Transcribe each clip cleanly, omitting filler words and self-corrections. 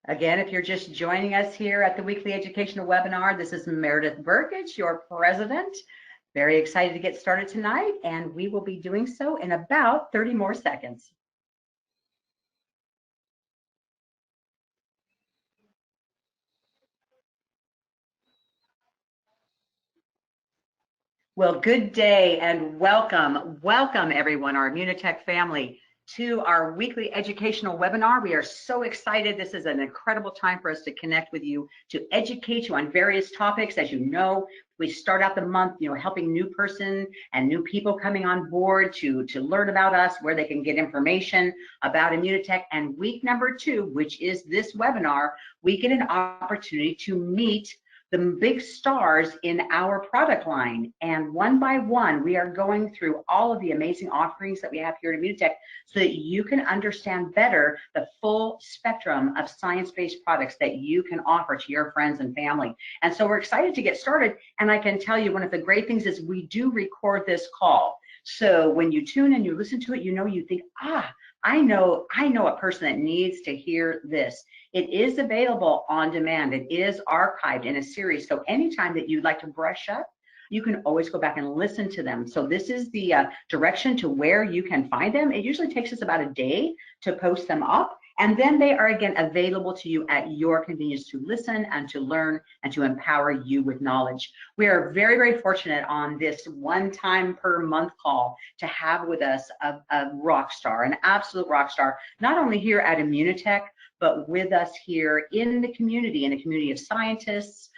Again, if you're just joining us here at the weekly educational webinar, this is Meredith Burkett, your president. Very excited to get started tonight, and we will be doing so in about 30 more seconds. Well, good day and welcome everyone, our IMMUNOTEC family, to our weekly educational webinar. We are so excited. This is an incredible time for us to connect with you, to educate you on various topics. As you know, we start out the month, helping new person and new people coming on board to learn about us, where they can get information about IMMUNOTEC. And week number 2, which is this webinar, we get an opportunity to meet the big stars in our product line. And one by one, we are going through all of the amazing offerings that we have here at IMMUNOTEC so that you can understand better the full spectrum of science-based products that you can offer to your friends and family. And so we're excited to get started. And I can tell you, one of the great things is we do record this call. So when you tune and you listen to it, you think, I know a person that needs to hear this. It is available on demand. It is archived in a series. So anytime that you'd like to brush up, you can always go back and listen to them. So this is the direction to where you can find them. It usually takes us about a day to post them up. And then they are, again, available to you at your convenience to listen and to learn and to empower you with knowledge. We are very, very fortunate on this one time per month call to have with us a rock star, an absolute rock star, not only here at IMMUNOTEC, but with us here in the community of scientists,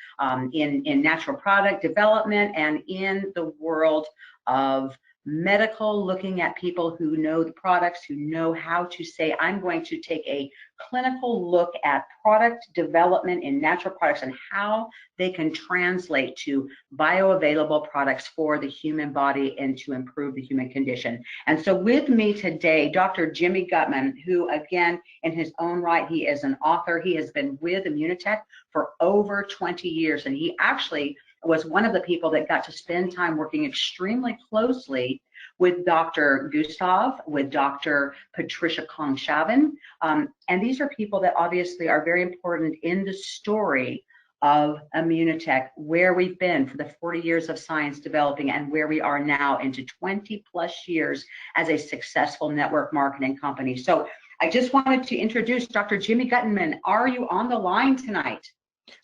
in natural product development, and in the world of medical, looking at people who know the products, who know how to say, I'm going to take a clinical look at product development in natural products and how they can translate to bioavailable products for the human body and to improve the human condition. And so with me today, Dr. Jimmy Gutman, who again, in his own right, he is an author. He has been with IMMUNOTEC for over 20 years, and he actually was one of the people that got to spend time working extremely closely with Dr. Gustav, with Dr. Patricia Kong-Shavin. And these are people that obviously are very important in the story of IMMUNOTEC, where we've been for the 40 years of science developing and where we are now into 20 plus years as a successful network marketing company. So I just wanted to introduce Dr. Jimmy Gutman. Are you on the line tonight?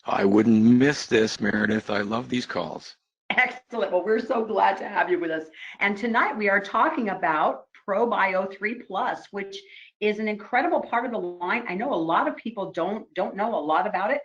I wouldn't miss this, Meredith. I love these calls. Excellent. Well, we're so glad to have you with us. And tonight we are talking about Probio 3+, which is an incredible part of the line. I know a lot of people don't know a lot about it,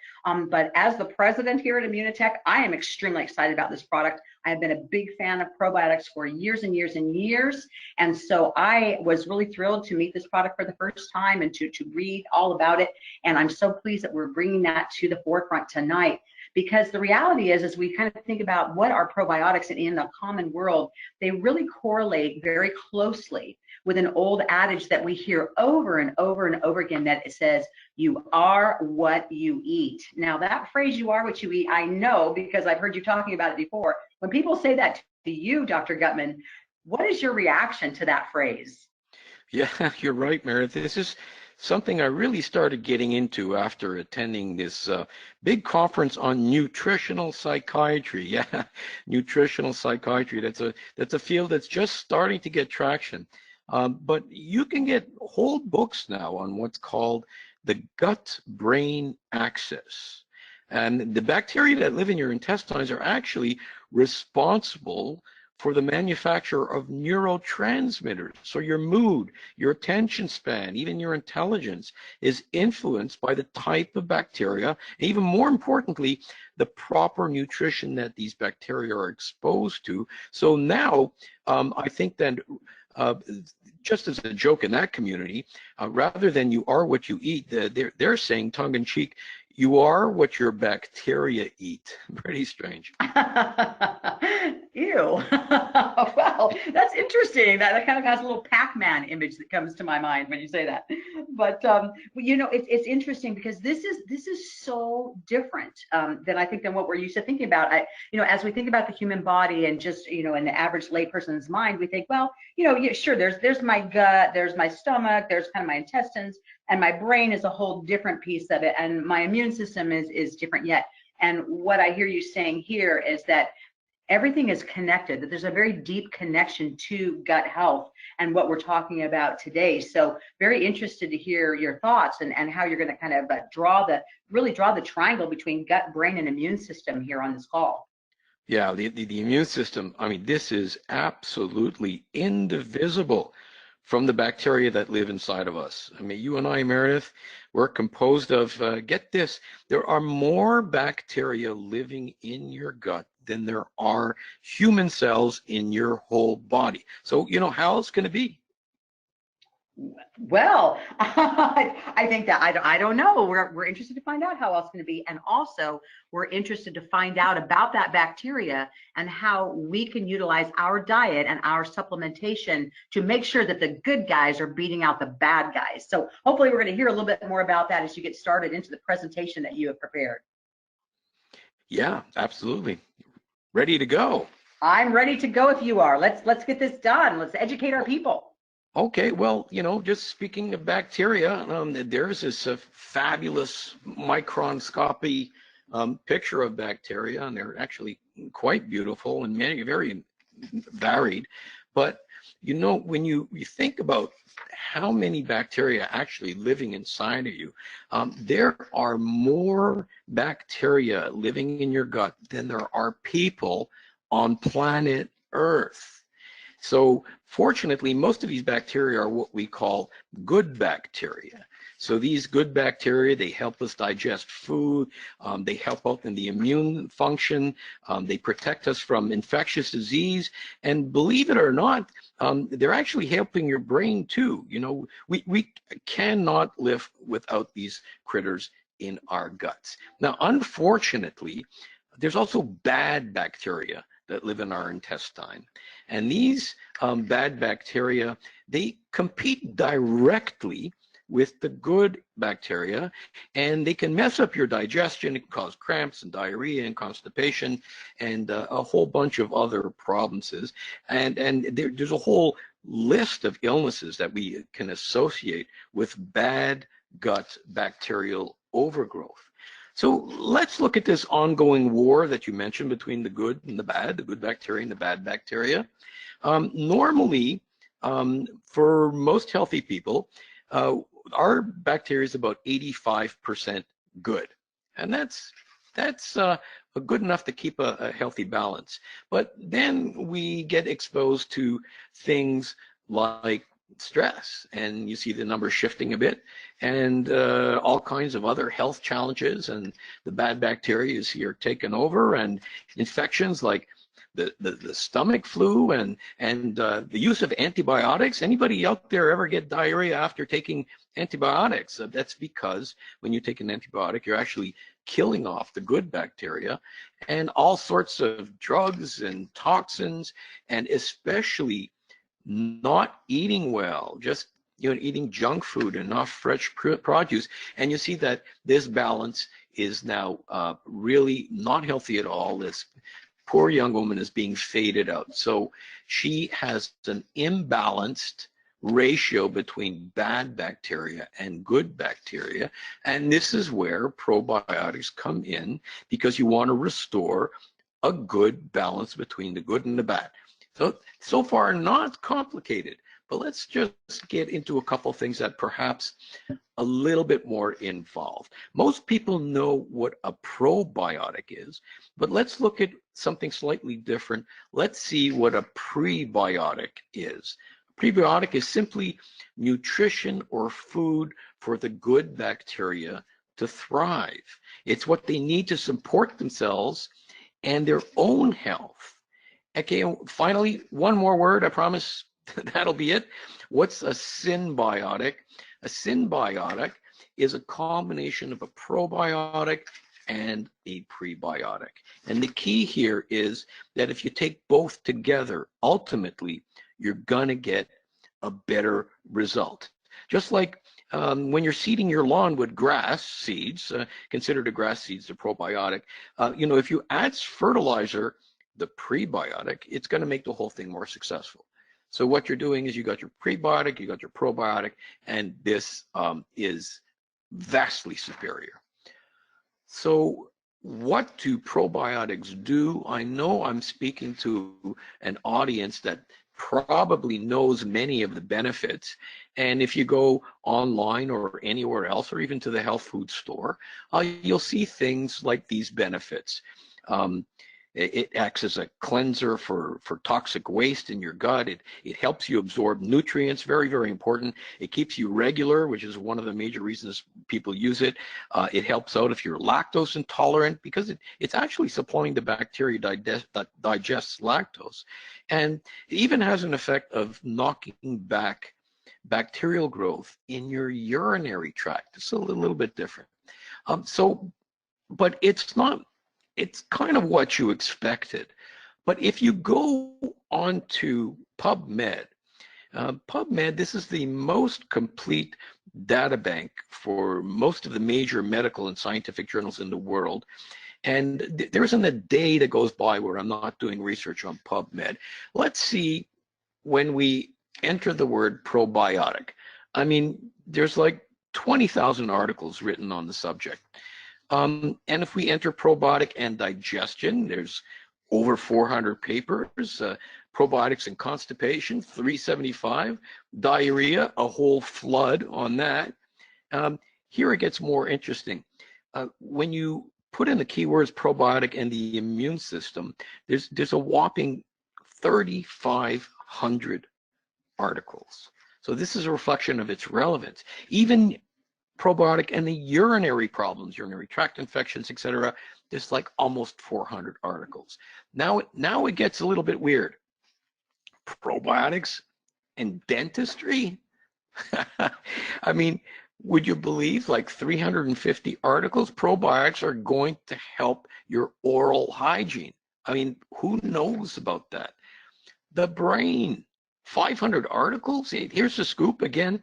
but as the president here at IMMUNOTEC, I am extremely excited about this product. I have been a big fan of probiotics for years and years and years, and so I was really thrilled to meet this product for the first time and to read all about it, and I'm so pleased that we're bringing that to the forefront tonight. Because the reality is, as we kind of think about what are probiotics in the common world, they really correlate very closely with an old adage that we hear over and over and over again, that it says, you are what you eat. Now that phrase, you are what you eat, I know because I've heard you talking about it before. When people say that to you, Dr. Gutman, what is your reaction to that phrase? Yeah, you're right, Meredith. This is something I really started getting into after attending this big conference on nutritional psychiatry. Yeah, nutritional psychiatry. That's a field that's just starting to get traction. But you can get whole books now on what's called the gut-brain axis. And the bacteria that live in your intestines are actually responsible for the manufacture of neurotransmitters. So your mood, your attention span, even your intelligence is influenced by the type of bacteria, and even more importantly, the proper nutrition that these bacteria are exposed to. So now, I think that just as a joke in that community, rather than you are what you eat, they're saying tongue-in-cheek, you are what your bacteria eat. Pretty strange. Ew. Well, that's interesting. That kind of has a little Pac-Man image that comes to my mind when you say that. But you know, it's interesting because this is so different than I think than what we're used to thinking about. You know, as we think about the human body and just, you know, in the average layperson's mind, we think, well, you know, yeah, sure, there's my gut, there's my stomach, there's kind of my intestines, and my brain is a whole different piece of it, and my immune system is different yet. And what I hear you saying here is that everything is connected, that there's a very deep connection to gut health and what we're talking about today. So very interested to hear your thoughts and how you're going to kind of really draw the triangle between gut, brain, and immune system here on this call. Yeah, the immune system, I mean, this is absolutely indivisible from the bacteria that live inside of us. I mean, you and I, Meredith, we're composed of, get this, there are more bacteria living in your gut than there are human cells in your whole body. So, you know, how else can it be? Well, I think that I don't know. We're interested to find out how else it's going to be, and also we're interested to find out about that bacteria and how we can utilize our diet and our supplementation to make sure that the good guys are beating out the bad guys. So hopefully we're going to hear a little bit more about that as you get started into the presentation that you have prepared. Yeah, absolutely. Ready to go. I'm ready to go if you are. Let's get this done. Let's educate our people. Okay, well, you know, just speaking of bacteria, there's this fabulous microscopy picture of bacteria, and they're actually quite beautiful and many very varied. But you know, when you think about how many bacteria actually living inside of you, there are more bacteria living in your gut than there are people on planet Earth. So fortunately, most of these bacteria are what we call good bacteria. So these good bacteria, they help us digest food, they help out in the immune function, they protect us from infectious disease, and believe it or not, they're actually helping your brain too. You know, we cannot live without these critters in our guts. Now, unfortunately, there's also bad bacteria that live in our intestine. And these bad bacteria, they compete directly with the good bacteria, and they can mess up your digestion. It can cause cramps and diarrhea and constipation and a whole bunch of other problems. And there's a whole list of illnesses that we can associate with bad gut bacterial overgrowth. So let's look at this ongoing war that you mentioned between the good and the bad, the good bacteria and the bad bacteria. Normally, for most healthy people, our bacteria is about 85% good. And that's good enough to keep a healthy balance. But then we get exposed to things like stress, and you see the numbers shifting a bit, and all kinds of other health challenges, and the bad bacteria is here taking over, and infections like the stomach flu and the use of antibiotics. Anybody out there ever get diarrhea after taking antibiotics? That's because when you take an antibiotic, you're actually killing off the good bacteria, and all sorts of drugs and toxins, and especially not eating well, just eating junk food and not fresh produce, and you see that this balance is now really not healthy at all. This poor young woman is being faded out. So she has an imbalanced ratio between bad bacteria and good bacteria, and this is where probiotics come in, because you want to restore a good balance between the good and the bad. So far, not complicated, but let's just get into a couple things that perhaps a little bit more involved. Most people know what a probiotic is, but let's look at something slightly different. Let's see what a prebiotic is. A prebiotic is simply nutrition or food for the good bacteria to thrive. It's what they need to support themselves and their own health. Okay, finally, one more word, I promise that'll be it. What's a synbiotic? A synbiotic is a combination of a probiotic and a prebiotic. And the key here is that if you take both together, ultimately, you're going to get a better result. Just like when you're seeding your lawn with grass seeds, consider the grass seeds the probiotic, if you add fertilizer, the prebiotic, it's going to make the whole thing more successful. So what you're doing is you got your prebiotic, you got your probiotic, and this is vastly superior. So what do probiotics do? I know I'm speaking to an audience that probably knows many of the benefits. And if you go online or anywhere else, or even to the health food store, you'll see things like these benefits. It acts as a cleanser for toxic waste in your gut. It helps you absorb nutrients, very, very important. It keeps you regular, which is one of the major reasons people use it. It helps out if you're lactose intolerant, because it's actually supplying the bacteria that digests lactose. And it even has an effect of knocking back bacterial growth in your urinary tract. It's a little bit different. But it's kind of what you expected. But if you go on to PubMed, this is the most complete data bank for most of the major medical and scientific journals in the world. And there isn't a day that goes by where I'm not doing research on PubMed. Let's see, when we enter the word probiotic, I mean, there's like 20,000 articles written on the subject. And if we enter probiotic and digestion, there's over 400 papers. Probiotics and constipation, 375. Diarrhea, a whole flood on that. Here it gets more interesting. When you put in the keywords probiotic and the immune system, there's a whopping 3,500 articles. So this is a reflection of its relevance. Even probiotic and the urinary problems, urinary tract infections, etc. There's like almost 400 articles. Now it gets a little bit weird. Probiotics and dentistry? I mean, would you believe like 350 articles? Probiotics are going to help your oral hygiene. I mean, who knows about that? The brain, 500 articles? Here's the scoop again.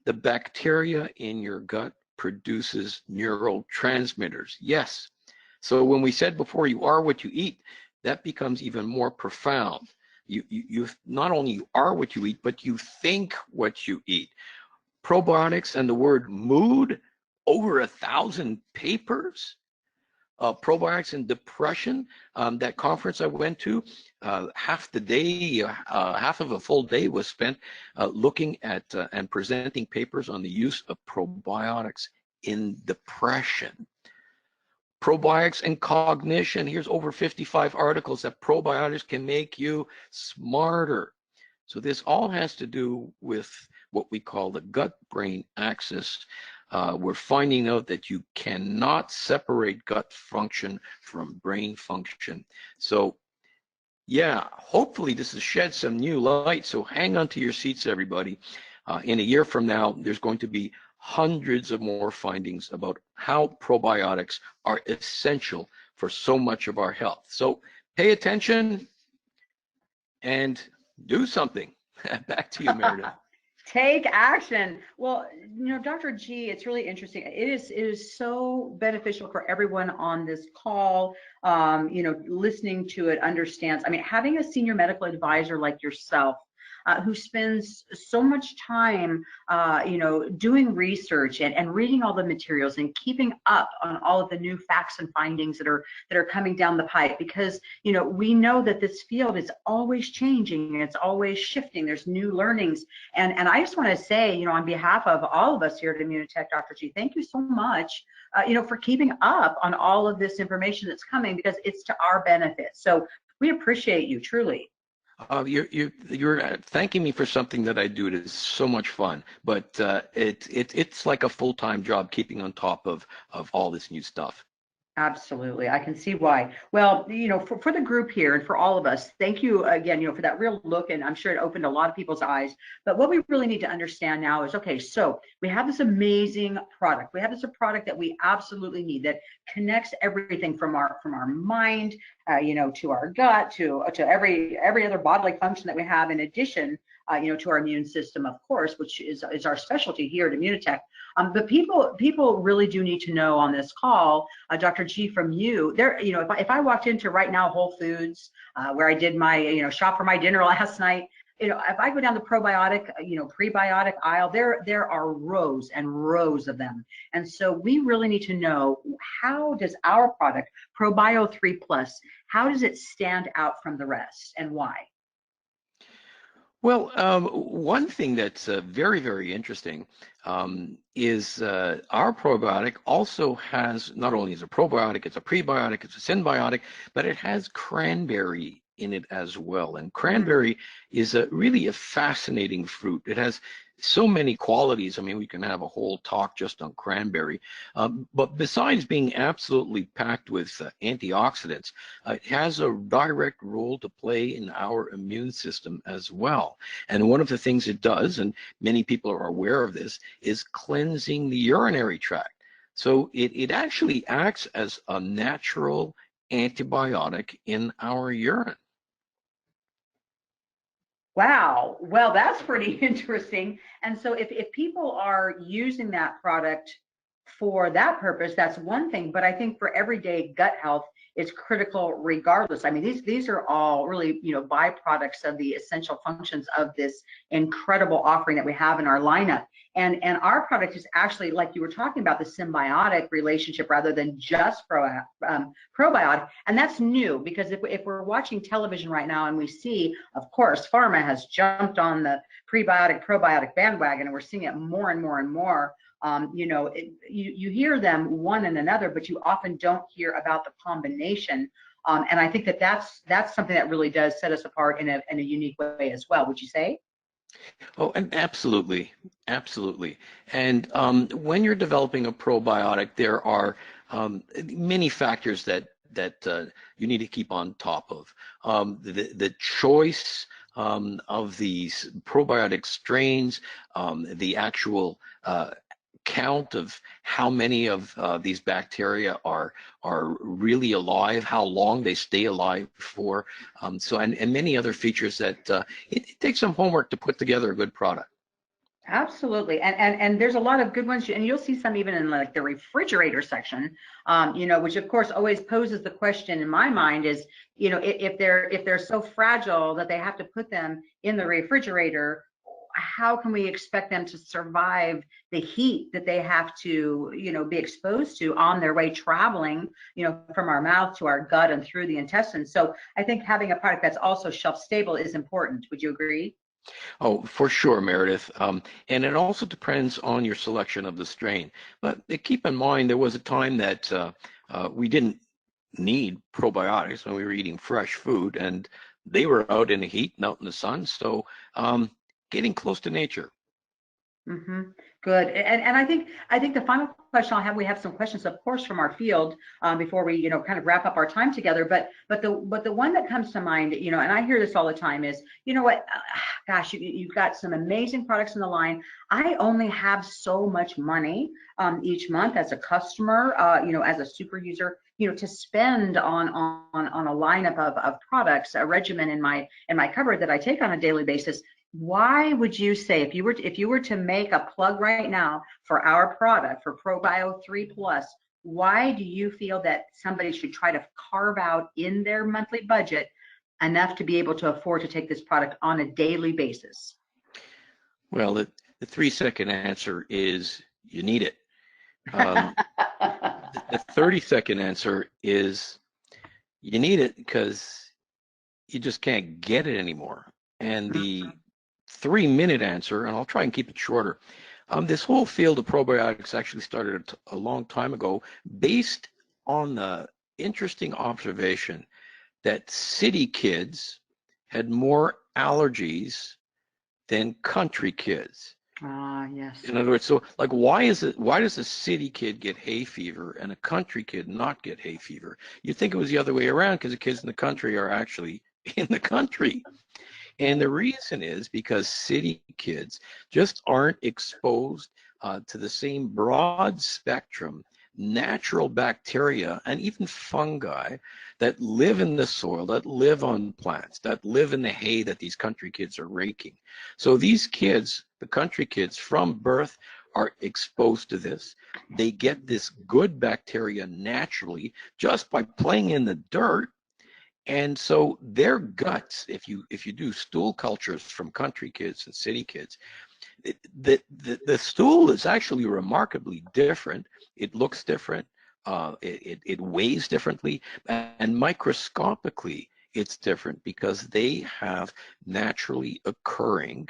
The bacteria in your gut produces neurotransmitters. Yes. So when we said before, you are what you eat, that becomes even more profound. You not only you are what you eat, but you think what you eat. Probiotics and the word mood, over 1,000 papers. Probiotics and depression, that conference I went to, half the day, half of a full day was spent looking at and presenting papers on the use of probiotics in depression. Probiotics and cognition, here's over 55 articles that probiotics can make you smarter. So this all has to do with what we call the gut-brain axis. We're finding out that you cannot separate gut function from brain function. So yeah, hopefully this has shed some new light. So hang on to your seats, everybody. In a year from now, there's going to be hundreds of more findings about how probiotics are essential for so much of our health. So pay attention and do something. Back to you, Meredith. Take action. Well, Dr. G, it's really interesting. It is so beneficial for everyone on this call, listening to it, understands. I mean, having a senior medical advisor like yourself, who spends so much time, doing research and reading all the materials and keeping up on all of the new facts and findings that are coming down the pipe, because we know that this field is always changing and it's always shifting. There's new learnings, and I just want to say, on behalf of all of us here at IMMUNOTEC, Dr. G, thank you so much, for keeping up on all of this information that's coming, because it's to our benefit. So we appreciate you truly. You're thanking me for something that I do. It is so much fun, but it's like a full-time job keeping on top of all this new stuff. Absolutely. I can see why. Well, for the group here and for all of us, thank you again, for that real look. And I'm sure it opened a lot of people's eyes. But what we really need to understand now is, okay, so we have this amazing product. We have this product that we absolutely need that connects everything from our mind, to our gut, to every other bodily function that we have in addition, to our immune system, of course, which is our specialty here at Immunotech. But people really do need to know on this call, Dr. G, from you, there, if I walked into right now Whole Foods, where I did my, shop for my dinner last night, if I go down the probiotic, prebiotic aisle, there are rows and rows of them. And so we really need to know, how does our product, Probio 3 Plus, how does it stand out from the rest and why? Well, one thing that's very, very interesting is our probiotic also has, not only is a probiotic, it's a prebiotic, it's a symbiotic, but it has cranberry in it as well. And cranberry is really a fascinating fruit. It has so many qualities. I mean, we can have a whole talk just on cranberry. But besides being absolutely packed with antioxidants, it has a direct role to play in our immune system as well. And one of the things it does, and many people are aware of this, is cleansing the urinary tract. So it actually acts as a natural antibiotic in our urine. Wow. Well, that's pretty interesting. And so if people are using that product for that purpose, that's one thing. But I think for everyday gut health, it's critical regardless. I mean, these are all really, byproducts of the essential functions of this incredible offering that we have in our lineup. And our product is actually, like you were talking about, the symbiotic relationship rather than just probiotic. And that's new, because if we're watching television right now and we see, of course, pharma has jumped on the prebiotic probiotic bandwagon, and we're seeing it more and more and more. You hear them one and another, but you often don't hear about the combination. And I think that's something that really does set us apart in a unique way as well. Would you say? Oh, and absolutely, absolutely. And when you're developing a probiotic, there are many factors that you need to keep on top of. The choice of these probiotic strains, the actual count of how many of these bacteria are really alive, how long they stay alive for, and many other features that it takes some homework to put together a good product. Absolutely. And there's a lot of good ones, and you'll see some even in like the refrigerator section, which of course always poses the question in my mind is, if they're so fragile that they have to put them in the refrigerator, how can we expect them to survive the heat that they have to, be exposed to on their way traveling, from our mouth to our gut and through the intestines? So I think having a product that's also shelf stable is important. Would you agree? Oh, for sure, Meredith. And it also depends on your selection of the strain. But keep in mind, there was a time that we didn't need probiotics when we were eating fresh food, and they were out in the heat and out in the sun. So getting close to nature. Mm-hmm. Good. And I think the final question I'll have, we have some questions, of course, from our field, before we, kind of wrap up our time together. But the one that comes to mind, and I hear this all the time is, what, gosh, you've got some amazing products in the line. I only have so much money each month as a customer, as a super user, to spend on a lineup of products, a regimen in my cupboard that I take on a daily basis. Why would you say, if you were to make a plug right now for our product, for Probio 3 Plus, why do you feel that somebody should try to carve out in their monthly budget enough to be able to afford to take this product on a daily basis? Well, the 3-second answer is you need it. The 30-second answer is you need it because you just can't get it anymore. And the 3-minute answer, and I'll try and keep it shorter. This whole field of probiotics actually started a long time ago based on the interesting observation that city kids had more allergies than country kids. Ah, yes. In other words, so like, why does a city kid get hay fever and a country kid not get hay fever? You'd think it was the other way around because the kids in the country are actually in the country. And the reason is because city kids just aren't exposed to the same broad spectrum natural bacteria and even fungi that live in the soil, that live on plants, that live in the hay that these country kids are raking. So these kids, the country kids from birth, are exposed to this. They get this good bacteria naturally just by playing in the dirt. And so their guts, if you do stool cultures from country kids and city kids, the stool is actually remarkably different. It looks different. It weighs differently, and microscopically it's different because they have naturally occurring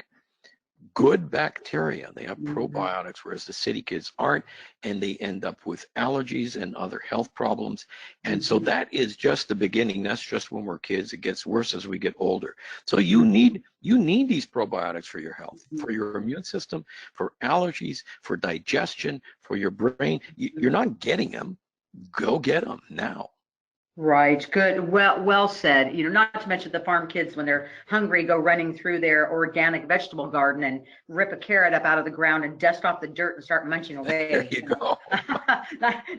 good bacteria. They have probiotics, whereas the city kids aren't, and they end up with allergies and other health problems. And so that is just the beginning. That's just when we're kids. It gets worse as we get older. So you need these probiotics for your health, for your immune system, for allergies, for digestion, for your brain. You're not getting them. Go get them now. Right. Good. Well said. Not to mention the farm kids when they're hungry, go running through their organic vegetable garden and rip a carrot up out of the ground and dust off the dirt and start munching There away. you go.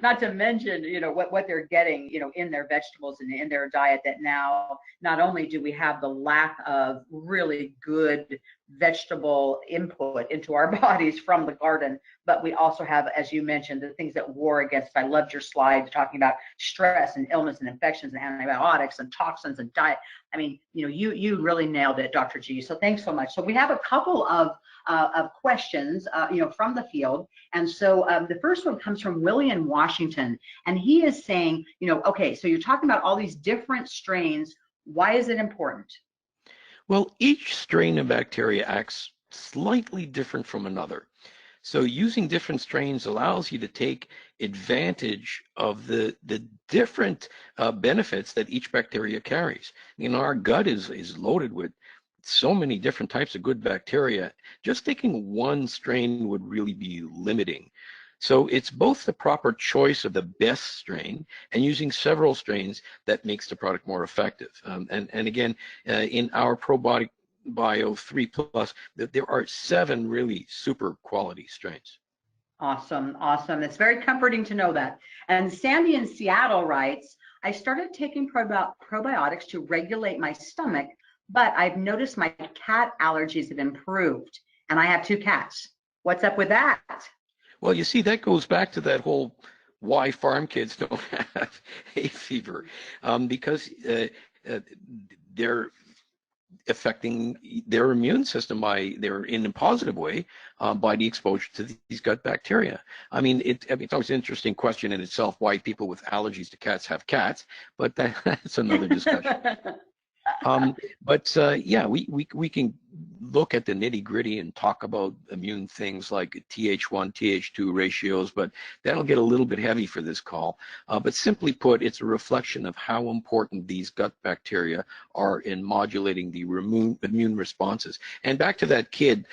Not to mention, what they're getting, in their vegetables and in their diet, that now not only do we have the lack of really good vegetable input into our bodies from the garden, but we also have, as you mentioned, the things that war against. I loved your slide talking about stress and illness and infections and antibiotics and toxins and diet. I mean, you really nailed it, Dr. G. So thanks so much. So we have a couple of questions, from the field. And so the first one comes from Willie in Washington, and he is saying, okay, so you're talking about all these different strains. Why is it important? Well, each strain of bacteria acts slightly different from another. So using different strains allows you to take advantage of the different benefits that each bacteria carries. Our gut is loaded with so many different types of good bacteria. Just taking one strain would really be limiting. So it's both the proper choice of the best strain and using several strains that makes the product more effective. And again, in our probiotic Bio 3 Plus, there are 7 really super quality strains. Awesome. Awesome. It's very comforting to know that. And Sandy in Seattle writes, I started taking probiotics to regulate my stomach, but I've noticed my cat allergies have improved, and I have 2 cats. What's up with that? Well, you see, that goes back to that whole why farm kids don't have hay fever, because they're affecting their immune system in a positive way by the exposure to these gut bacteria. I mean, it's always an interesting question in itself why people with allergies to cats have cats, but that's another discussion. But yeah, we can look at the nitty gritty and talk about immune things like Th1, Th2 ratios, but that'll get a little bit heavy for this call. But simply put, it's a reflection of how important these gut bacteria are in modulating the immune responses. And back to that kid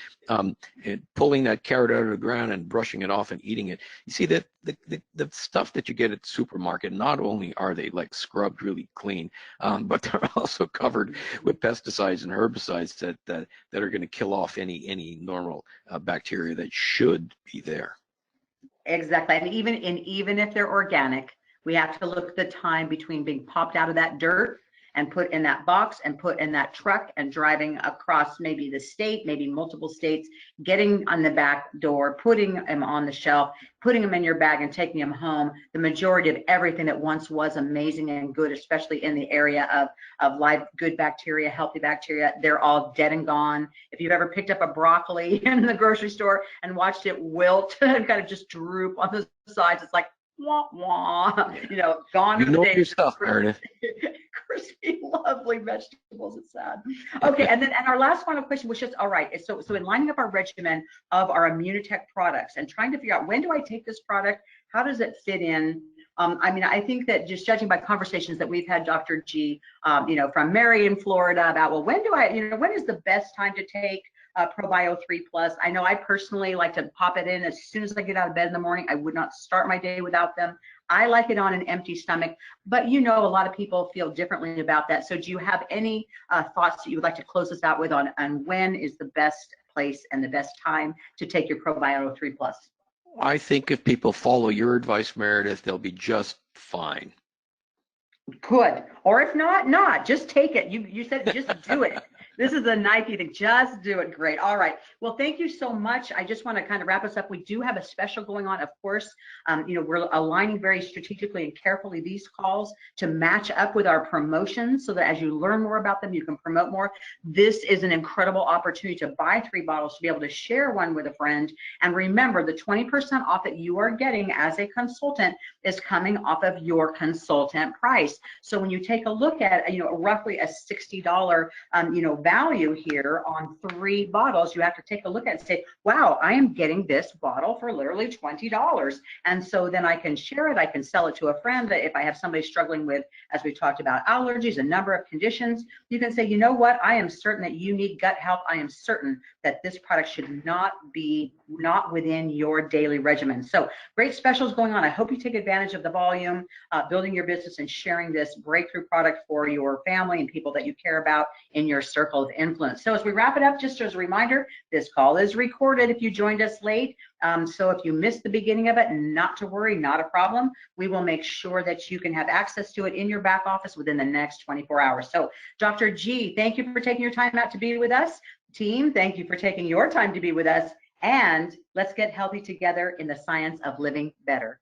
pulling that carrot out of the ground and brushing it off and eating it. You see that the stuff that you get at the supermarket, not only are they like scrubbed really clean, but they're also covered with pesticides and herbicides that are going to kill off any normal bacteria that should be there. Exactly. And even if they're organic, we have to look at the time between being popped out of that dirt and put in that box and put in that truck and driving across maybe the state, maybe multiple states, getting on the back door, putting them on the shelf, putting them in your bag and taking them home. The majority of everything that once was amazing and good, especially in the area of live good bacteria, healthy bacteria, they're all dead and gone. If you've ever picked up a broccoli in the grocery store and watched it wilt and kind of just droop on the sides, it's like, wah, wah, gone. You know your stuff, Meredith. Crispy, lovely vegetables. It's sad. Okay, and our last final question was just, all right, so in lining up our regimen of our IMMUNOTEC products and trying to figure out, when do I take this product? How does it fit in? I mean, I think that just judging by conversations that we've had, Dr. G, from Mary in Florida about, well, when is the best time to take Probio 3 Plus. I know I personally like to pop it in as soon as I get out of bed in the morning. I would not start my day without them. I like it on an empty stomach, but you know, a lot of people feel differently about that. So do you have any thoughts that you would like to close us out with on when is the best place and the best time to take your Probio 3 Plus? I think if people follow your advice, Meredith, they'll be just fine. Good. Or if not, not. Just take it. You said just do it. This is a Nike thing. Just do it. Great. All right. Well, thank you so much. I just want to kind of wrap us up. We do have a special going on. Of course, you know, we're aligning very strategically and carefully these calls to match up with our promotions so that as you learn more about them, you can promote more. This is an incredible opportunity to buy 3 bottles, to be able to share one with a friend. And remember, the 20% off that you are getting as a consultant is coming off of your consultant price. So when you take a look at, you know, roughly a $60, you know, value here on 3 bottles, you have to take a look at it and say, wow, I am getting this bottle for literally $20. And so then I can share it. I can sell it to a friend. If I have somebody struggling with, as we talked about, allergies, a number of conditions, you can say, you know what, I am certain that you need gut health. I am certain that this product should not within your daily regimen. So great specials going on. I hope you take advantage of the volume, building your business and sharing this breakthrough product for your family and people that you care about in your circle of influence. So as we wrap it up, just as a reminder, this call is recorded if you joined us late. So if you missed the beginning of it, not to worry, not a problem. We will make sure that you can have access to it in your back office within the next 24 hours. So Dr. G, thank you for taking your time out to be with us. Team, thank you for taking your time to be with us. And let's get healthy together in the science of living better.